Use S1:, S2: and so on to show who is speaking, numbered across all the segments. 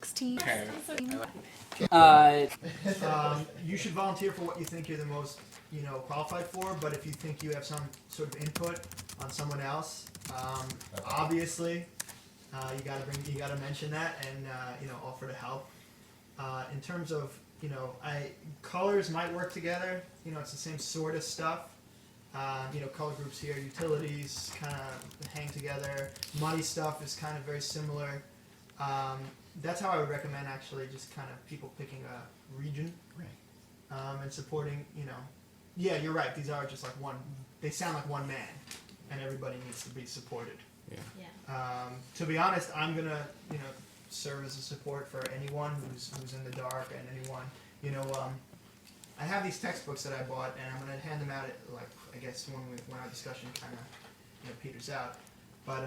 S1: 16.
S2: You should volunteer for what you think you're the most, qualified for. But if you think you have some sort of input on someone else, obviously, you gotta mention that and offer to help. In terms of colors might work together. It's the same sort of stuff. Color groups here, utilities kind of hang together. Money stuff is kind of very similar. That's how I would recommend actually just kind of people picking a region. Right. And supporting, yeah, you're right. These are just like they sound like one man, and everybody needs to be supported. Yeah. To be honest, I'm gonna, serve as a support for anyone who's in the dark and anyone, I have these textbooks that I bought, and I'm gonna hand them out at, I guess when our discussion kind of, peters out. But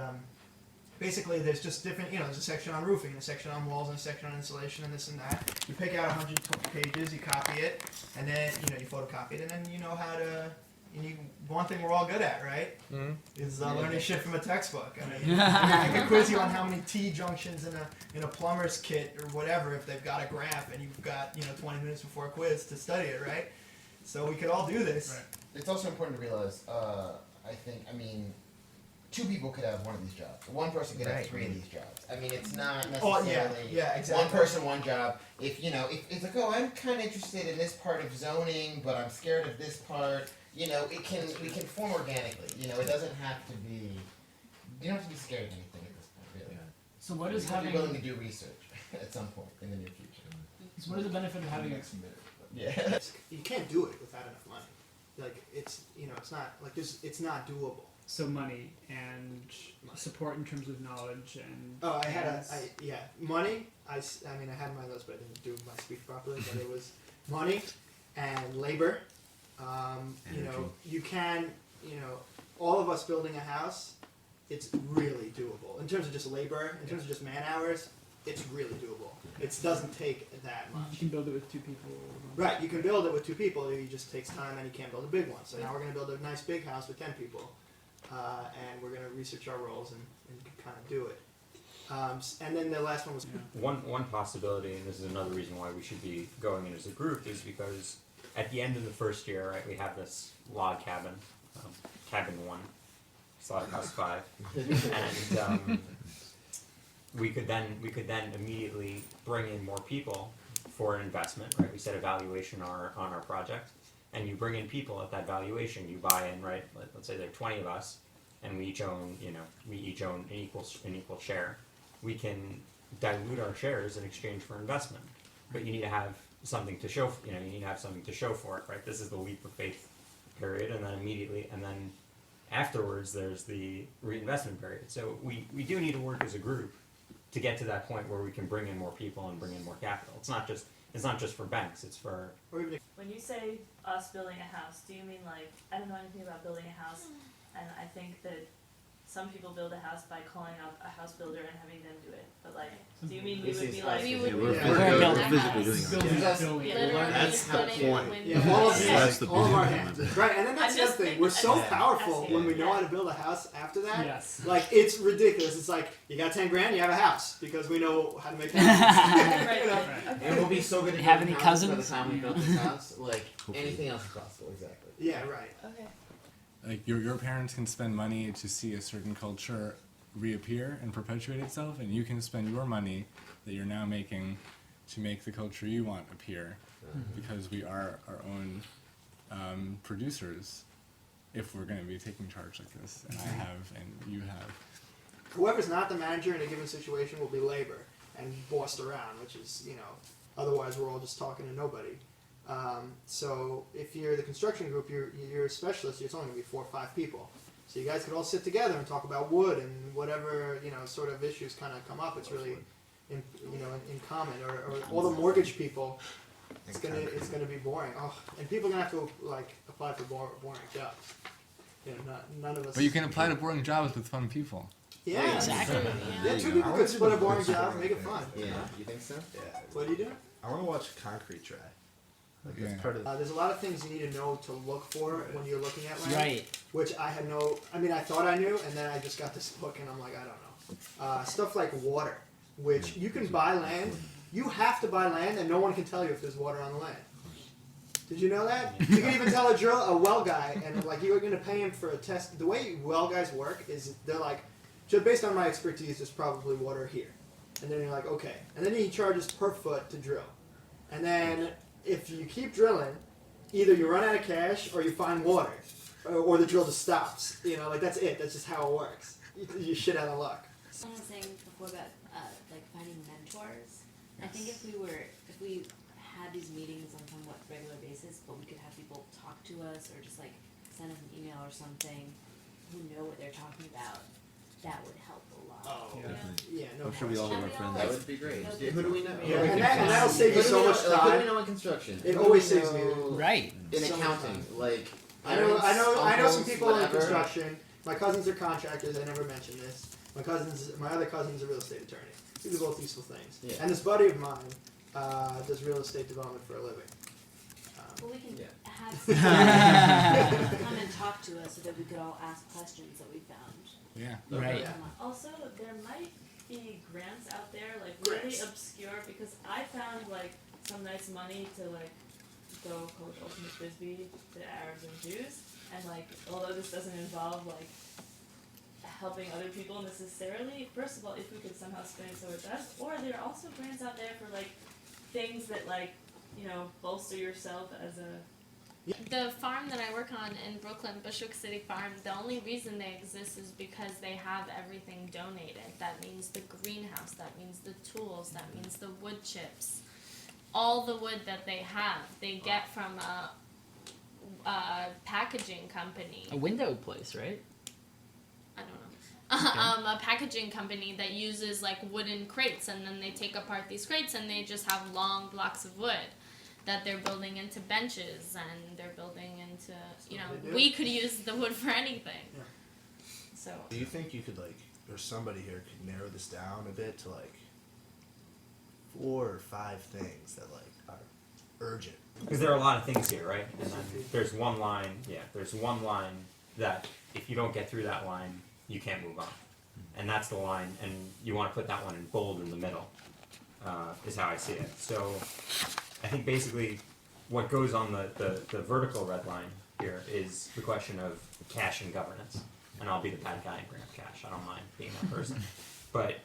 S2: basically, there's just different, there's a section on roofing, and a section on walls, and a section on insulation, and this and that. You pick out 120 pages, you copy it, and then, you photocopy it, and then you know how to, one thing we're all good at, right? Mm-hmm. Is learning shit from a textbook. I mean, I can quiz you on how many T-junctions in a plumber's kit or whatever if they've got a graph, and you've got, 20 minutes before a quiz to study it, right? So we could all do this.
S3: Right. It's also important to realize, two people could have one of these jobs. One person could have three of these jobs. I mean, it's not necessarily
S2: exactly.
S3: one person, one job. If it's like, I'm kind of interested in this part of zoning, but I'm scared of this part. We can form organically. It doesn't have to be. You don't have to be scared of anything at this point, really.
S4: Yeah. So what is having?
S3: Be willing to do research at some point in the near future.
S4: So what is the benefit of having?
S3: Yeah.
S2: You can't do it without enough money. It's not like this. It's not doable.
S4: So money and support in terms of knowledge and.
S2: Oh, money. I had my list, but I didn't do my speech properly. But it was money and labor. You can, all of us building a house, it's really doable. In terms of just labor, in terms of just man hours, it's really doable. It doesn't take that much.
S4: You can build it with two people.
S2: Right, you can build it with two people. It just takes time, and you can't build a big one. So now we're going to build a nice big house with 10 people, and we're going to research our roles and kind of do it. And then the last one was
S5: one possibility, and this is another reason why we should be going in as a group, is because at the end of the first year, right, we have this log cabin, cabin 1, slaughterhouse 5, and we could then immediately bring in more people for an investment, right? We set a valuation on our project, and you bring in people at that valuation. You buy in, right? Let's say there are 20 of us, and we each own an equal share. We can dilute our shares in exchange for investment, but you need to have something to show. You need to have something to show for it, right? This is the leap of faith period, and then afterwards there's the reinvestment period. So we do need to work as a group to get to that point where we can bring in more people and bring in more capital. It's not just for banks. It's for.
S6: When you say us building a house, do you mean I don't know anything about building a house, and I think that some people build a house by calling up a house builder and having them do it. But do you mean we would be
S1: physically doing it.
S7: That's the point.
S2: That's
S7: all
S2: of our hands. Right, and then that's the other thing. We're so powerful when we know how to build a house after that.
S4: Yes.
S2: It's ridiculous. It's like, you got 10 grand, you have a house, because we know how to make houses.
S6: Right.
S3: And we'll be so good at
S1: Have
S3: building
S1: any
S3: houses by
S1: cousins?
S3: the time we build this house. Anything else is possible, exactly.
S2: Yeah, right.
S6: Okay.
S7: Your parents can spend money to see a certain culture reappear and perpetuate itself, and you can spend your money that you're now making to make the culture you want appear, because we are our own producers. If we're going to be taking charge like this, and I have, and you have.
S2: Whoever's not the manager in a given situation will be labor and bossed around, which is, otherwise we're all just talking to nobody. So if you're the construction group, you're a specialist, it's only going to be 4 or 5 people. So you guys could all sit together and talk about wood and whatever, sort of issues kind of come up. It's really, in common. Or all the mortgage people, it's gonna be boring. Oh, and people are going to have to, apply for boring jobs. None of us.
S7: But you can apply to boring jobs with fun people.
S2: Yeah,
S1: Exactly.
S2: Yeah, 2 people could split a boring job and make it fun.
S3: Yeah, you think so?
S8: Yeah.
S2: What do you do?
S8: I want to watch concrete dry. It's part of.
S2: There's a lot of things you need to know to look for when you're looking at land.
S1: Right.
S2: Which I had I thought I knew, and then I just got this book, and I'm like, I don't know. Stuff like water. which you can buy land. You have to buy land, and no one can tell you if there's water on the land. Did you know that? You can even tell a well guy, and like you're going to pay him for a test. The way well guys work is they're like, just based on my expertise, there's probably water here, and then you're like, okay, and then he charges per foot to drill, and then if you keep drilling, either you run out of cash or you find water, or the drill just stops. You know, like that's it. That's just how it works. You shit out of luck.
S1: Someone was saying before about like finding mentors. I think if we had these meetings on a somewhat regular basis, but we could have people talk to us or just like send us an email or something who know what they're talking about, that would help a lot.
S2: Oh,
S8: Yeah.
S2: yeah, no.
S8: I'm sure we all have our friends.
S3: That would be great.
S1: Yeah,
S3: Who do we know?
S2: Yeah, and that'll save you so much
S3: Who do we
S2: time.
S3: know in construction?
S2: It
S3: Who do
S2: always
S3: we
S2: saves you.
S3: know
S9: Right.
S3: in
S2: So much
S3: accounting.
S2: time.
S3: Like
S2: I know some
S3: uncles,
S2: people in
S3: whatever.
S2: construction. My cousins are contractors. I never mentioned this. My other cousin's a real estate attorney. We do both useful things.
S3: Yeah.
S2: And this buddy of mine does real estate development for a living.
S1: Well, we can
S3: Yeah.
S1: have someone come and talk to us so that we could all ask questions that we found.
S7: Yeah.
S9: Right.
S2: Yeah.
S6: Also, there might be grants out there, like really
S2: Grants.
S6: obscure, because I found like some nice money to like go coach ultimate frisbee to Arabs and Jews, and like although this doesn't involve like helping other people necessarily, first of all, if we could somehow spin it so it does, or there are also grants out there for like things that like, you know, bolster yourself as a
S10: The farm that I work on in Brooklyn, Bushwick City Farm, the only reason they exist is because they have everything donated. That means the greenhouse, that means the tools, that means the wood chips. All the wood that they have, they get from a packaging company.
S9: A window place, right?
S10: I don't know. A packaging company that uses like wooden crates, and then they take apart these crates and they just have long blocks of wood that they're building into benches, and they're building into, you know,
S2: They do.
S10: we could use the wood for anything.
S2: Yeah.
S10: So
S8: Do you think you could like, or somebody here could narrow this down a bit to like 4 or 5 things that like are urgent?
S5: Because there are a lot of things here, right? And then there's one line, there's one line that if you don't get through that line, you can't move on. And that's the line, and you want to put that one in bold in the middle, is how I see it. So I think basically what goes on the vertical red line here is the question of cash and governance. And I'll be the bad guy and bring up cash. I don't mind being that person. But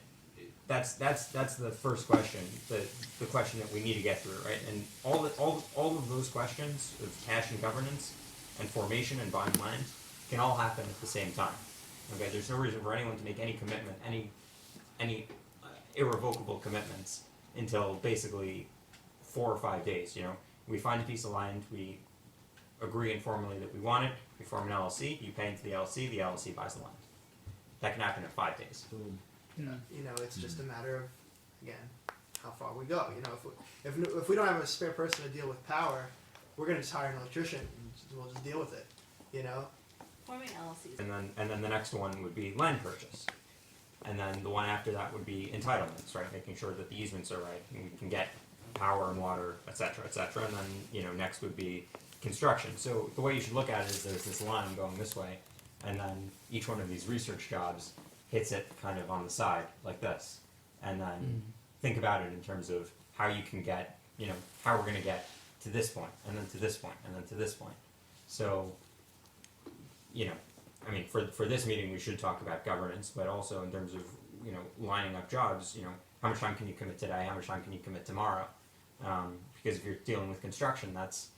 S5: that's the first question, the question that we need to get through, right? And all of those questions of cash and governance and formation and buying land can all happen at the same time. Okay, there's no reason for anyone to make any commitment, any irrevocable commitments until basically 4 or 5 days. You know, we find a piece of land, we agree informally that we want it, we form an LLC, you pay into the LLC buys the land. That can happen in 5 days.
S2: You know, it's just a matter of, again, how far we go. You know, if we don't have a spare person to deal with power, we're gonna just hire an electrician and we'll just deal with it. You know.
S1: Forming LLCs.
S5: And then the next one would be land purchase. And then the one after that would be entitlements, right? Making sure that the easements are right and we can get power and water, et cetera, et cetera. And then, you know, next would be construction. So the way you should look at it is there's this line going this way, and then each one of these research jobs hits it kind of on the side like this. And then think about it in terms of how you can get, you know, how we're gonna get to this point, and then to this point, and then to this point. So, you know, I mean, for this meeting, we should talk about governance, but also in terms of, you know, lining up jobs, you know, how much time can you commit today? How much time can you commit tomorrow? Because if you're dealing with construction, that's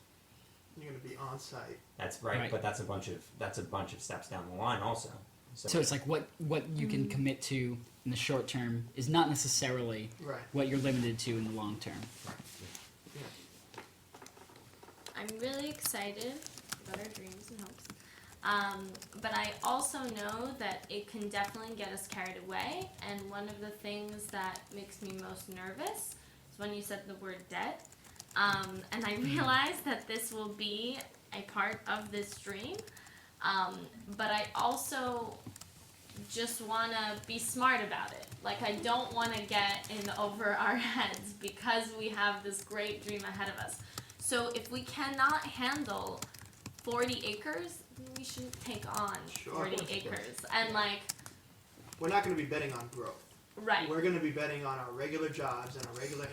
S2: You're gonna be on site.
S5: right,
S9: Right.
S5: but that's a bunch of steps down the line also.
S9: So it's like what you can commit to in the short term is not necessarily
S2: Right.
S9: what you're limited to in the long term.
S10: I'm really excited about our dreams and hopes. But I also know that it can definitely get us carried away. And one of the things that makes me most nervous is when you said the word debt. And I realized that this will be a part of this dream. But I also just want to be smart about it. Like, I don't want to get in over our heads because we have this great dream ahead of us. So if we cannot handle 40 acres, then we shouldn't take on
S2: Sure.
S10: 40 acres. And like,
S2: We're not gonna be betting on growth.
S10: Right.
S2: We're going to be betting on our regular jobs and our regular